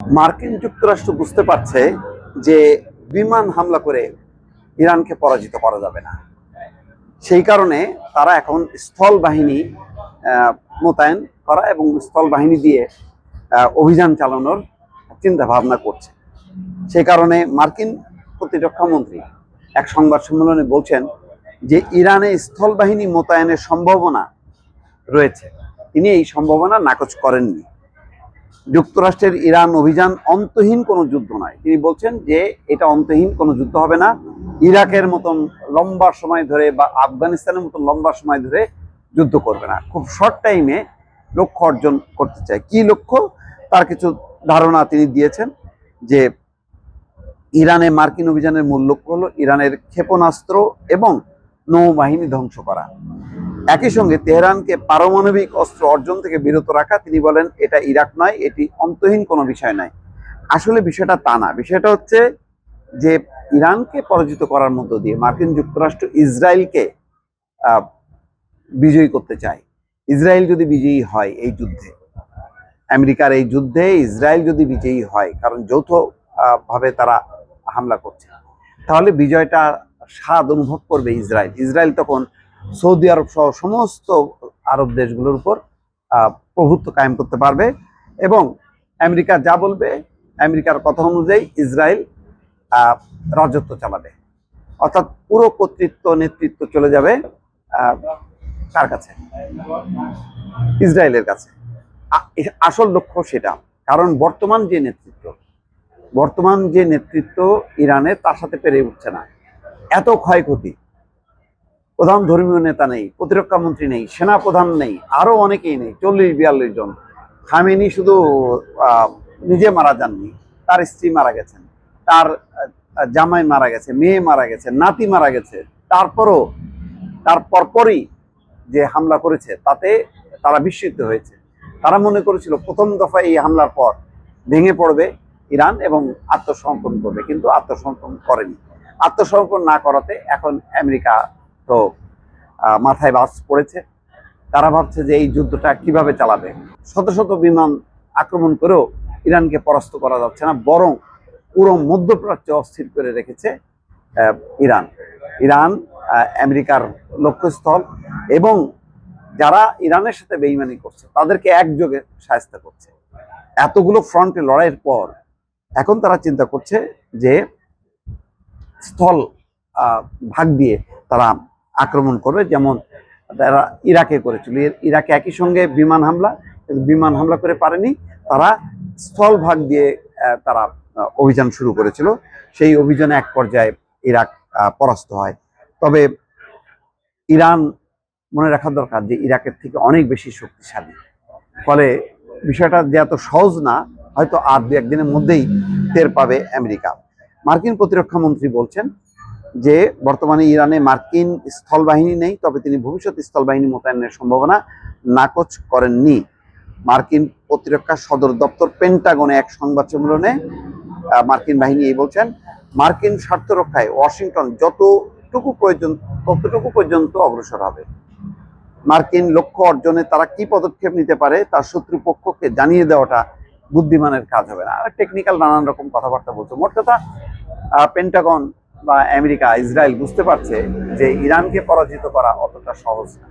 মার্কিন যুক্তরাষ্ট্র বুঝতে পারছে যে বিমান হামলা করে ইরানকে পরাজিত করা যাবে না। সেই কারণে তারা এখন স্থল বাহিনী মোতায়েন করা এবং স্থল বাহিনী দিয়ে অভিযান চালানোর চিন্তা ভাবনা করছে। সেই কারণে মার্কিন প্রতিরক্ষা মন্ত্রী এক সংবাদ সম্মেলনে বলছেন যে ইরানে স্থল বাহিনী মোতায়েনের সম্ভাবনা রয়েছে। তিনি এই সম্ভাবনা নাকচ করেননি। যুক্তরাষ্ট্রের ইরান অভিযান অন্তহীন কোনো যুদ্ধ নয়। তিনি বলছেন যে এটা অন্তহীন কোনো যুদ্ধ হবে না। ইরাকের মতন লম্বা সময় ধরে বা আফগানিস্তানের মতন লম্বা সময় ধরে যুদ্ধ করবে না, খুব শর্ট টাইমে লক্ষ্য অর্জন করতে চায়। কি লক্ষ্য, তার কিছু ধারণা তিনি দিয়েছেন যে ইরানে মার্কিন অভিযানের মূল লক্ষ্য হলো ইরানের ক্ষেপণাস্ত্র এবং নৌবাহিনী ধ্বংস করা। একই সঙ্গে তেহরানকে পারমাণবিক অস্ত্র অর্জন থেকে বিরত রাখা। তিনি বলেন এটা ইরাক নয়, এটি অন্তহীন কোনো বিষয় নয়। আসলে বিষয়টা তা না। বিষয়টা হচ্ছে যে ইরানকে পরাজিত করার মধ্য দিয়ে মার্কিন যুক্তরাষ্ট্র ইসরায়েলকে বিজয়ী করতে চায়। ইসরায়েল যদি বিজয়ী হয় এই যুদ্ধে, আমেরিকার এই যুদ্ধে ইসরায়েল যদি বিজয়ী হয়, কারণ যৌথ ভাবে তারা হামলা করছে, তাহলে বিজয়টা স্বাদ অনুভব করবে ইসরায়েল। ইসরায়েল তখন সৌদি আরব সহ সমস্ত আরব দেশগুলোর উপর প্রভুত্ব কায়েম করতে পারবে এবং আমেরিকা যা বলবে, আমেরিকার কথা অনুযায়ী ইসরায়েল রাজত্ব চালাবে। অর্থাৎ পুরো কর্তৃত্ব নেতৃত্ব চলে যাবে কার কাছে? ইসরায়েলের কাছে। আসল লক্ষ্য সেটা। কারণ বর্তমান যে নেতৃত্ব ইরানের, তার সাথে পেরে উঠছে না। এত ক্ষয়ক্ষতি, প্রধান ধর্মীয় নেতা নেই, প্রতিরক্ষা মন্ত্রী নেই, সেনা প্রধান নেই, আরো অনেকেই নেই, 40-42 জন। খামেনি শুধু নিজে মারা যাননি, তার স্ত্রী মারা গেছেন, তার জামাই মারা গেছে, মেয়ে মারা গেছে, নাতি মারা গেছে। তারপরও তার পরপরই যে হামলা করেছে তাতে তারা বিস্মিত হয়েছে। তারা মনে করেছিল প্রথম দফায় এই হামলার পর ভেঙে পড়বে ইরান এবং আত্মসমর্পণ করবে, কিন্তু আত্মসমর্পণ করেনি। আত্মসমর্পণ না করাতে এখন আমেরিকা তো মাথায় বাজ পড়েছে। তারা ভাবছে যে এই যুদ্ধটা কিভাবে চালাবে। শত শত বিমান আক্রমণ করেও ইরানকে পরাস্ত করা যাচ্ছে না, বরং পুরো মধ্যপ্রাচ্য অস্থির করে রেখেছে ইরান আমেরিকার লক্ষ্যস্থল এবং যারা ইরানের সাথে বেইমানি করছে তাদেরকে একযোগে শায়েস্তা করছে। এতগুলো ফ্রন্টে লড়াইয়ের পর এখন তারা চিন্তা করছে যে স্থল ভাগ দিয়ে তারা আক্রমণ করবে, যেমন তারা ইরাকে করেছিল। ইরাকে একই সঙ্গে বিমান হামলা করে পারেনি, তারা স্থল ভাগ দিয়ে তারা অভিযান শুরু করেছিল। সেই অভিযানে এক পর্যায়ে ইরাক পরাস্ত হয়। তবে ইরান মনে রাখা দরকার যে ইরাকের থেকে অনেক বেশি শক্তিশালী। ফলে বিষয়টা যে এত সহজ না, হয়তো আর 2-1 দিনের মধ্যেই টের পাবে আমেরিকা। মার্কিন প্রতিরক্ষা মন্ত্রী বলছেন যে বর্তমানে ইরানে মার্কিন স্থল বাহিনী নেই, তবে তিনি ভবিষ্যৎ স্থল বাহিনী মোতায়েনের সম্ভাবনা নাকচ করেননি। মার্কিন প্রতিরক্ষা সদর দপ্তর পেন্টাগনে এক সংবাদ সম্মেলনে মার্কিন বাহিনী এই বলছেন, মার্কিন স্বার্থ রক্ষায় ওয়াশিংটন যতটুকু প্রয়োজন ততটুকু পর্যন্ত অগ্রসর হবে। মার্কিন লক্ষ্য অর্জনে তারা কি পদক্ষেপ নিতে পারে তার শত্রুপক্ষকে জানিয়ে দেওয়াটা বুদ্ধিমানের কাজ হবে না। টেকনিক্যাল নানান রকম কথাবার্তা বলছে। মোট কথা, পেন্টাগন বা আমেরিকা, ইসরায়েল বুঝতে পারছে যে ইরানকে পরাজিত করা অতটা সহজ না।